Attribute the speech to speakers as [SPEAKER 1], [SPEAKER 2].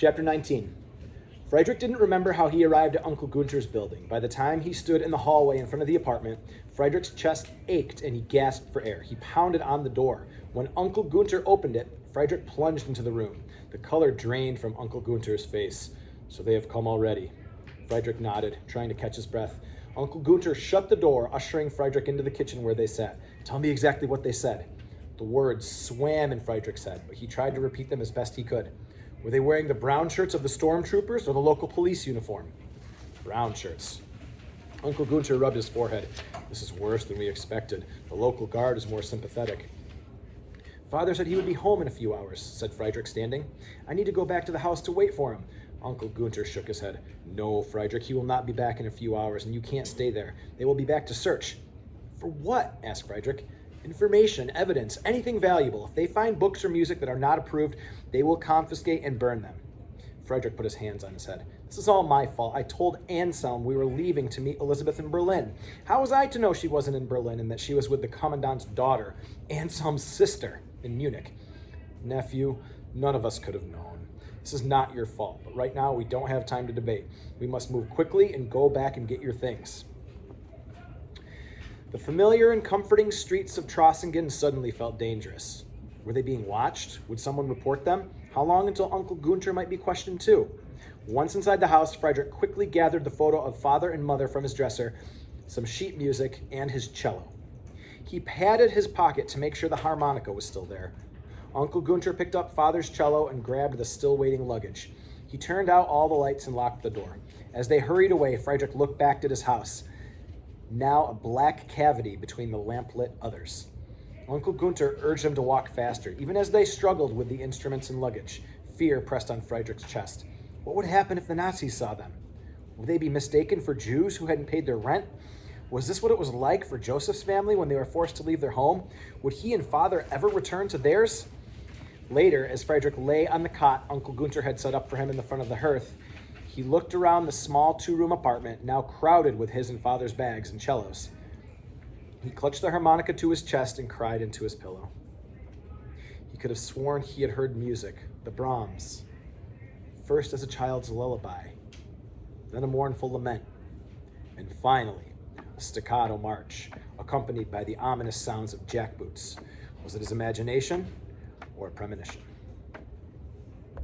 [SPEAKER 1] Chapter 19. Friedrich didn't remember how he arrived at Uncle Gunter's building. By the time he stood in the hallway in front of the apartment, Friedrich's chest ached and he gasped for air. He pounded on the door. When Uncle Gunter opened it, Friedrich plunged into the room. The color drained from Uncle Gunter's face. "So they have come already." Friedrich nodded, trying to catch his breath. Uncle Gunter shut the door, ushering Friedrich into the kitchen where they sat. "Tell me exactly what they said." The words swam in Friedrich's head, but he tried to repeat them as best he could. Were they wearing the brown shirts of the stormtroopers or the local police uniform? Brown shirts. Uncle Gunter rubbed his forehead. "This is worse than we expected. The local guard is more sympathetic." "Father said he would be home in a few hours," said Friedrich, standing. "I need to go back to the house to wait for him." Uncle Gunter shook his head. "No, Friedrich, he will not be back in a few hours, and you can't stay there. They will be back to search." "For what?" asked Friedrich. "Information, evidence, anything valuable. If they find books or music that are not approved, they will confiscate and burn them." Friedrich put his hands on his head. "This is all my fault. I told Anselm we were leaving to meet Elizabeth in Berlin. How was I to know she wasn't in Berlin and that she was with the commandant's daughter, Anselm's sister, in Munich? Nephew, none of us could have known. This is not your fault, but right now we don't have time to debate. We must move quickly and go back and get your things." The familiar and comforting streets of Trossingen suddenly felt dangerous. Were they being watched? Would someone report them? How long until Uncle Gunter might be questioned too? Once inside the house, Friedrich quickly gathered the photo of father and mother from his dresser, some sheet music, and his cello. He patted his pocket to make sure the harmonica was still there. Uncle Gunter picked up father's cello and grabbed the still-waiting luggage. He turned out all the lights and locked the door. As they hurried away, Friedrich looked back at his house, now a black cavity between the lamplit others. Uncle Gunter urged them to walk faster, even as they struggled with the instruments and luggage. Fear pressed on Friedrich's chest. What would happen if the Nazis saw them? Would they be mistaken for Jews who hadn't paid their rent? Was this what it was like for Joseph's family when they were forced to leave their home? Would he and father ever return to theirs? Later, as Friedrich lay on the cot Uncle Gunter had set up for him in the front of the hearth, he looked around the small two-room apartment, now crowded with his and father's bags and cellos. He clutched the harmonica to his chest and cried into his pillow. He could have sworn he had heard music, the Brahms, first as a child's lullaby, then a mournful lament, and finally, a staccato march, accompanied by the ominous sounds of jackboots. Was it his imagination or a premonition?